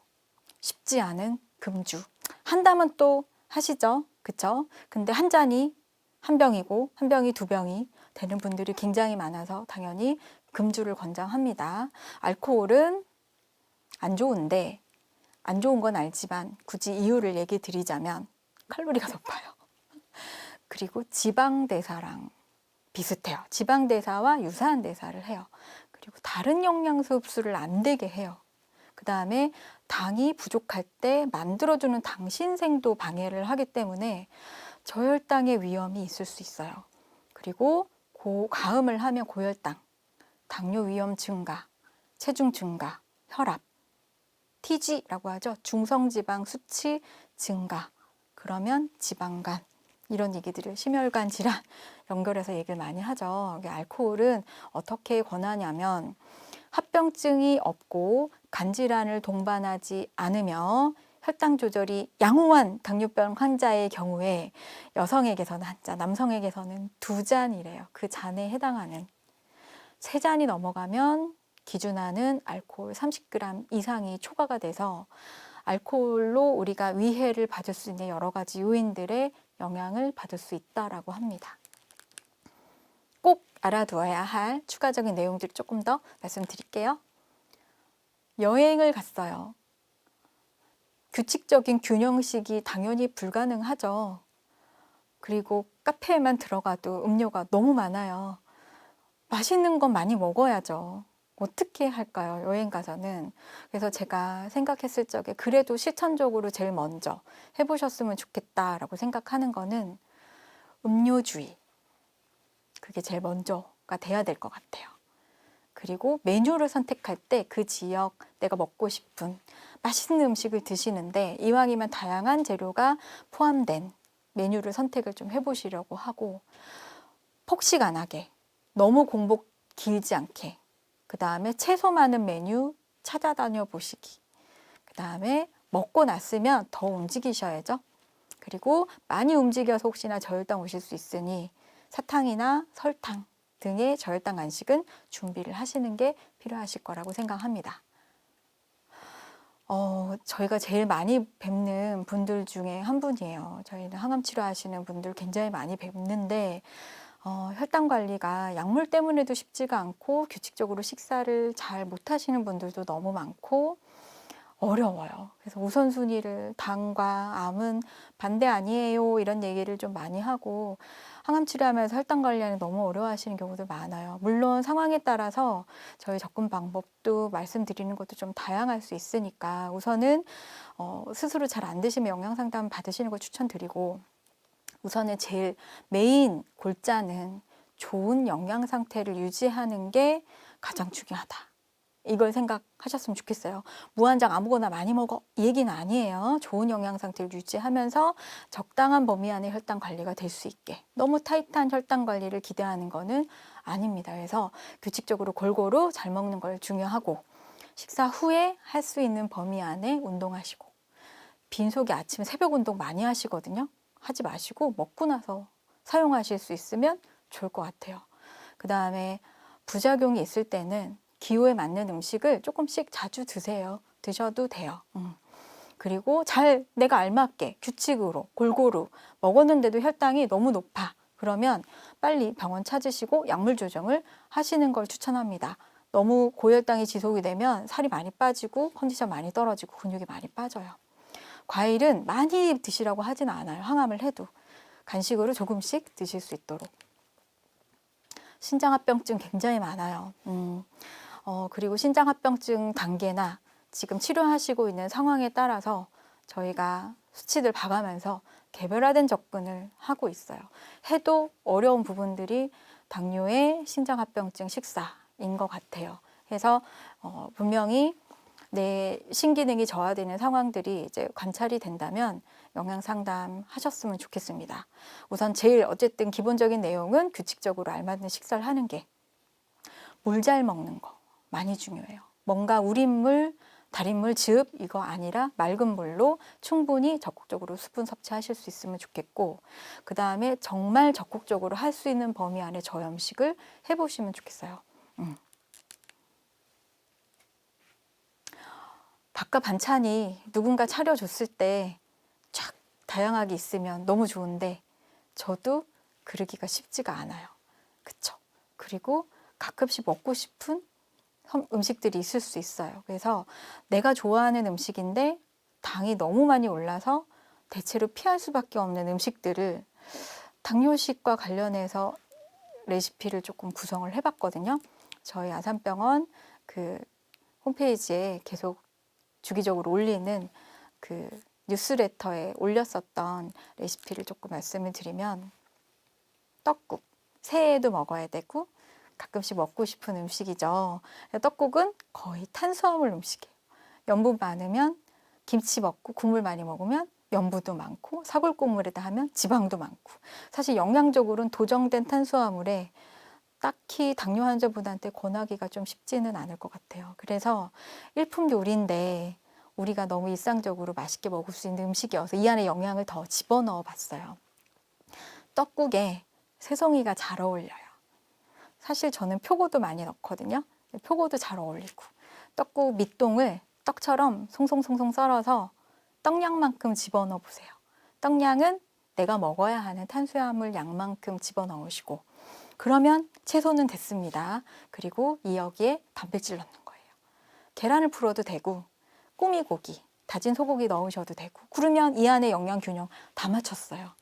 쉽지 않은 금주. 한다면 또 하시죠. 그쵸? 근데 한 잔이 한 병이고 한 병이 두 병이 되는 분들이 굉장히 많아서 당연히 금주를 권장합니다. 알코올은 안 좋은데, 안 좋은 건 알지만 굳이 이유를 얘기 드리자면 칼로리가 높아요. 그리고 지방대사랑 비슷해요. 지방대사와 유사한 대사를 해요. 그리고 다른 영양소 흡수를 안 되게 해요. 그 다음에 당이 부족할 때 만들어주는 당신생도 방해를 하기 때문에 저혈당의 위험이 있을 수 있어요. 그리고 가음을 하면 고혈당, 당뇨 위험 증가, 체중 증가, 혈압, TG라고 하죠. 중성지방 수치 증가, 그러면 지방간, 이런 얘기들을 심혈관 질환 연결해서 얘기를 많이 하죠. 알코올은 어떻게 권하냐면 합병증이 없고 간질환을 동반하지 않으며 혈당 조절이 양호한 당뇨병 환자의 경우에 여성에게서는 한 잔, 남성에게서는 두 잔이래요. 그 잔에 해당하는. 3잔이 넘어가면 기준하는 알코올 30g 이상이 초과가 돼서 알코올로 우리가 위해를 받을 수 있는 여러 가지 요인들의 영향을 받을 수 있다라고 합니다. 꼭 알아두어야 할 추가적인 내용들을 조금 더 말씀드릴게요. 여행을 갔어요. 규칙적인 균형식이 당연히 불가능하죠. 그리고 카페에만 들어가도 음료가 너무 많아요. 맛있는 건 많이 먹어야죠. 어떻게 할까요? 여행 가서는. 그래서 제가 생각했을 적에 그래도 실천적으로 제일 먼저 해보셨으면 좋겠다라고 생각하는 거는 음료주의. 그게 제일 먼저가 돼야 될 것 같아요. 그리고 메뉴를 선택할 때 그 지역 내가 먹고 싶은 맛있는 음식을 드시는데 이왕이면 다양한 재료가 포함된 메뉴를 선택을 좀 해보시려고 하고 폭식 안 하게 너무 공복 길지 않게 그 다음에 채소 많은 메뉴 찾아다녀 보시기 그 다음에 먹고 났으면 더 움직이셔야죠. 그리고 많이 움직여서 혹시나 저혈당 오실 수 있으니 사탕이나 설탕 등의 저혈당 간식은 준비를 하시는 게 필요하실 거라고 생각합니다. 저희가 제일 많이 뵙는 분들 중에 한 분이에요. 저희는 항암 치료하시는 분들 굉장히 많이 뵙는데 혈당 관리가 약물 때문에도 쉽지가 않고 규칙적으로 식사를 잘 못하시는 분들도 너무 많고 어려워요. 그래서 우선순위를 당과 암은 반대 아니에요 이런 얘기를 좀 많이 하고 항암 치료하면서 혈당 관리하는 너무 어려워하시는 경우도 많아요. 물론 상황에 따라서 저희 접근 방법도 말씀드리는 것도 좀 다양할 수 있으니까 우선은 스스로 잘 안 드시면 영양상담 받으시는 걸 추천드리고 우선은 제일 메인 골자는 좋은 영양 상태를 유지하는 게 가장 중요하다. 이걸 생각하셨으면 좋겠어요. 무한정 아무거나 많이 먹어 이 얘기는 아니에요. 좋은 영양 상태를 유지하면서 적당한 범위 안에 혈당 관리가 될 수 있게 너무 타이트한 혈당 관리를 기대하는 거는 아닙니다. 그래서 규칙적으로 골고루 잘 먹는 걸 중요하고 식사 후에 할 수 있는 범위 안에 운동하시고 빈속에 아침에 새벽 운동 많이 하시거든요. 하지 마시고 먹고 나서 사용하실 수 있으면 좋을 것 같아요. 그 다음에 부작용이 있을 때는 기호에 맞는 음식을 조금씩 자주 드세요. 드셔도 돼요. 그리고 잘 내가 알맞게 규칙으로 골고루 먹었는데도 혈당이 너무 높아. 그러면 빨리 병원 찾으시고 약물 조정을 하시는 걸 추천합니다. 너무 고혈당이 지속이 되면 살이 많이 빠지고 컨디션 많이 떨어지고 근육이 많이 빠져요. 과일은 많이 드시라고 하진 않아요. 항암을 해도. 간식으로 조금씩 드실 수 있도록. 신장합병증 굉장히 많아요. 그리고 신장합병증 단계나 지금 치료하시고 있는 상황에 따라서 저희가 수치들 봐가면서 개별화된 접근을 하고 있어요. 해도 어려운 부분들이 당뇨의 신장합병증 식사인 것 같아요. 그래서 분명히 내 신기능이 저하되는 상황들이 이제 관찰이 된다면 영양 상담 하셨으면 좋겠습니다. 우선 제일 어쨌든 기본적인 내용은 규칙적으로 알맞은 식사를 하는 게 물 잘 먹는 거 많이 중요해요. 뭔가 우린물, 달인물, 즙 이거 아니라 맑은 물로 충분히 적극적으로 수분 섭취하실 수 있으면 좋겠고 그 다음에 정말 적극적으로 할 수 있는 범위 안에 저염식을 해보시면 좋겠어요. 밥과 반찬이 누군가 차려줬을 때 쫙 다양하게 있으면 너무 좋은데 저도 그러기가 쉽지가 않아요. 그쵸? 그리고 가끔씩 먹고 싶은 음식들이 있을 수 있어요. 그래서 내가 좋아하는 음식인데 당이 너무 많이 올라서 대체로 피할 수밖에 없는 음식들을 당뇨식과 관련해서 레시피를 조금 구성을 해봤거든요. 저희 아산병원 그 홈페이지에 계속 주기적으로 올리는 그 뉴스레터에 올렸었던 레시피를 조금 말씀을 드리면 떡국, 새해에도 먹어야 되고 가끔씩 먹고 싶은 음식이죠. 떡국은 거의 탄수화물 음식이에요. 염분 많으면 김치 먹고 국물 많이 먹으면 염분도 많고 사골국물에다 하면 지방도 많고 사실 영양적으로는 도정된 탄수화물에 딱히 당뇨 환자분한테 권하기가 좀 쉽지는 않을 것 같아요. 그래서 일품 요리인데 우리가 너무 일상적으로 맛있게 먹을 수 있는 음식이어서 이 안에 영양을 더 집어넣어 봤어요. 떡국에 새송이가 잘 어울려요. 사실 저는 표고도 많이 넣거든요. 표고도 잘 어울리고 떡국 밑동을 떡처럼 송송송송 썰어서 떡량만큼 집어넣어 보세요. 떡량은 내가 먹어야 하는 탄수화물 양만큼 집어넣으시고 그러면 채소는 됐습니다. 그리고 이 여기에 단백질 넣는 거예요. 계란을 풀어도 되고 꾸미고기, 다진 소고기 넣으셔도 되고 그러면 이 안에 영양 균형 다 맞췄어요.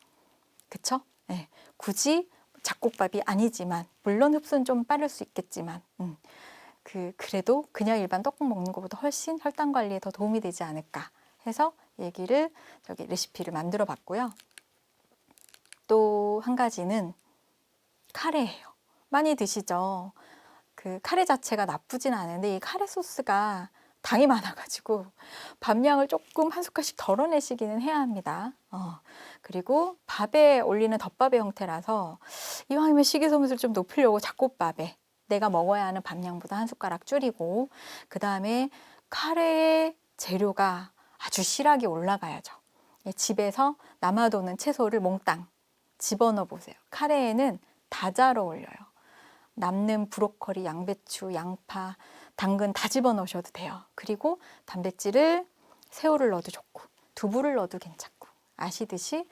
그쵸? 네. 굳이 잡곡밥이 아니지만 물론 흡수는 좀 빠를 수 있겠지만 그래도 그냥 일반 떡국 먹는 것보다 훨씬 혈당 관리에 더 도움이 되지 않을까 해서 얘기를 레시피를 만들어 봤고요. 또 한 가지는 카레예요. 많이 드시죠? 그 카레 자체가 나쁘진 않은데 이 카레 소스가 당이 많아가지고 밥량을 조금 한 숟갈씩 덜어내시기는 해야 합니다. 그리고 밥에 올리는 덮밥의 형태라서 이왕이면 식이섬유를 좀 높이려고 잡곡밥에 내가 먹어야 하는 밥량보다 한 숟가락 줄이고 그 다음에 카레의 재료가 아주 실하게 올라가야죠. 집에서 남아도는 채소를 몽땅 집어넣어 보세요. 카레에는 다 잘 어울려요. 남는 브로콜리, 양배추, 양파, 당근 다 집어넣으셔도 돼요. 그리고 단백질을 새우를 넣어도 좋고 두부를 넣어도 괜찮고 아시듯이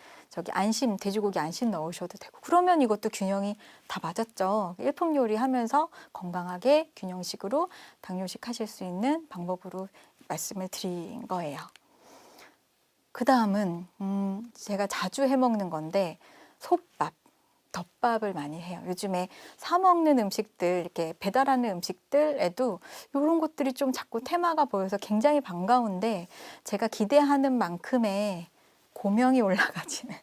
안심, 돼지고기 안심 넣으셔도 되고 그러면 이것도 균형이 다 맞았죠. 일품 요리 하면서 건강하게 균형식으로 당뇨식 하실 수 있는 방법으로 말씀을 드린 거예요. 그 다음은 제가 자주 해먹는 건데 솥밥, 덮밥을 많이 해요. 요즘에 사 먹는 음식들, 이렇게 배달하는 음식들에도 이런 것들이 좀 자꾸 테마가 보여서 굉장히 반가운데 제가 기대하는 만큼의 고명이 올라가지는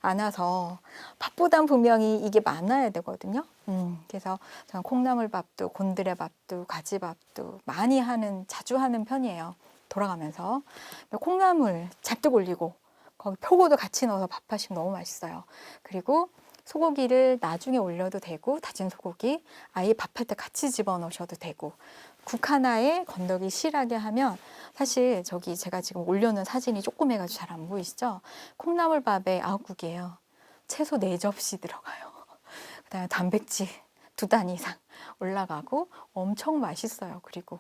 않아서 밥보단 분명히 이게 많아야 되거든요. 그래서 저는 콩나물밥도 곤드레밥도 가지밥도 많이 자주 하는 편이에요. 돌아가면서 콩나물 잔뜩 올리고 거기 표고도 같이 넣어서 밥하시면 너무 맛있어요. 그리고 소고기를 나중에 올려도 되고 다진 소고기 아예 밥할 때 같이 집어넣으셔도 되고 국 하나에 건더기 실하게 하면 사실 제가 지금 올려놓은 사진이 조그매가지고 잘 안 보이시죠? 콩나물밥에 아욱국이에요. 채소 4접시 들어가요. 그다음에 단백질 2단 이상 올라가고 엄청 맛있어요. 그리고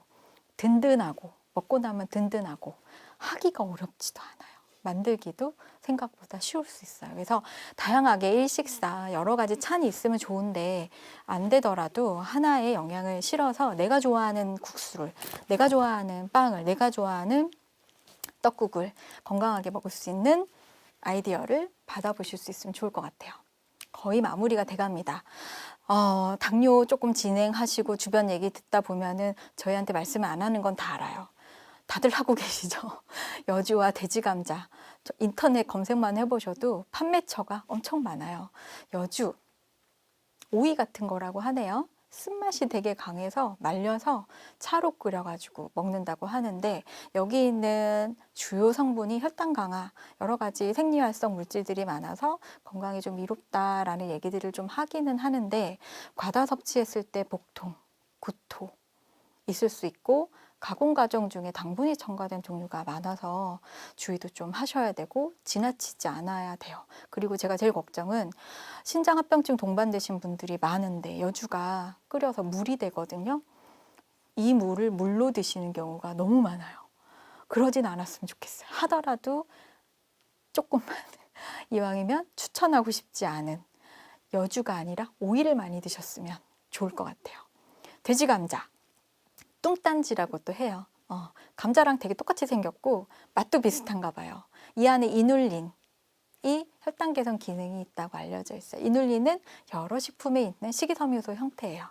든든하고 먹고 나면 든든하고 하기가 어렵지도 않아요. 만들기도 생각보다 쉬울 수 있어요. 그래서 다양하게 일식사 여러 가지 찬이 있으면 좋은데 안 되더라도 하나의 영양을 실어서 내가 좋아하는 국수를, 내가 좋아하는 빵을, 내가 좋아하는 떡국을 건강하게 먹을 수 있는 아이디어를 받아보실 수 있으면 좋을 것 같아요. 거의 마무리가 돼갑니다. 당뇨 조금 진행하시고 주변 얘기 듣다 보면은 저희한테 말씀을 안 하는 건 다 알아요. 다들 하고 계시죠? 여주와 돼지 감자. 인터넷 검색만 해보셔도 판매처가 엄청 많아요. 여주, 오이 같은 거라고 하네요. 쓴맛이 되게 강해서 말려서 차로 끓여가지고 먹는다고 하는데 여기 있는 주요 성분이 혈당 강화, 여러 가지 생리활성 물질들이 많아서 건강에 좀 이롭다라는 얘기들을 좀 하기는 하는데 과다 섭취했을 때 복통, 구토 있을 수 있고 가공 과정 중에 당분이 첨가된 종류가 많아서 주의도 좀 하셔야 되고 지나치지 않아야 돼요. 그리고 제가 제일 걱정은 신장합병증 동반되신 분들이 많은데 여주가 끓여서 물이 되거든요. 이 물을 물로 드시는 경우가 너무 많아요. 그러진 않았으면 좋겠어요. 하더라도 조금만 이왕이면 추천하고 싶지 않은 여주가 아니라 오이를 많이 드셨으면 좋을 것 같아요. 돼지 감자. 뚱딴지라고 또 해요. 감자랑 되게 똑같이 생겼고 맛도 비슷한가 봐요. 이 안에 이눌린이 혈당 개선 기능이 있다고 알려져 있어요. 이눌린은 여러 식품에 있는 식이섬유소 형태예요.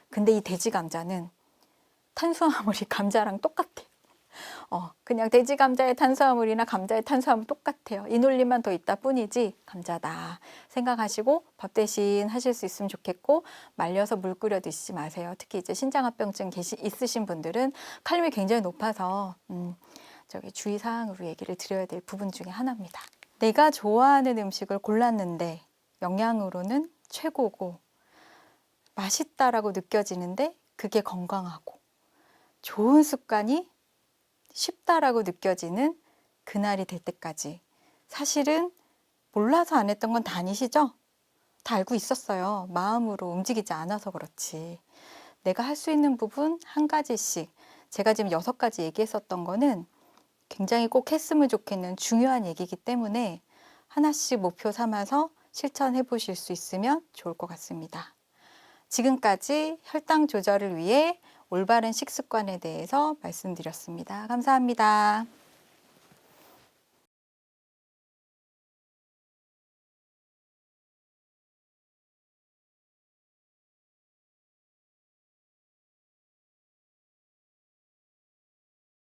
근데 이 돼지 감자는 탄수화물이 감자랑 똑같아요. 그냥 돼지 감자의 탄수화물이나 감자의 탄수화물 똑같아요. 이눌린만 더 있다 뿐이지 감자다 생각하시고 밥 대신 하실 수 있으면 좋겠고 말려서 물 끓여 드시지 마세요. 특히 이제 신장합병증 있으신 분들은 칼륨이 굉장히 높아서 주의사항으로 얘기를 드려야 될 부분 중에 하나입니다. 내가 좋아하는 음식을 골랐는데 영양으로는 최고고 맛있다라고 느껴지는데 그게 건강하고 좋은 습관이 쉽다라고 느껴지는 그날이 될 때까지 사실은 몰라서 안 했던 건 다 아니시죠? 다 알고 있었어요. 마음으로 움직이지 않아서 그렇지. 내가 할 수 있는 부분 한 가지씩, 제가 지금 6가지 얘기했었던 거는 굉장히 꼭 했으면 좋겠는 중요한 얘기이기 때문에 하나씩 목표 삼아서 실천해 보실 수 있으면 좋을 것 같습니다. 지금까지 혈당 조절을 위해 올바른 식습관에 대해서 말씀드렸습니다. 감사합니다.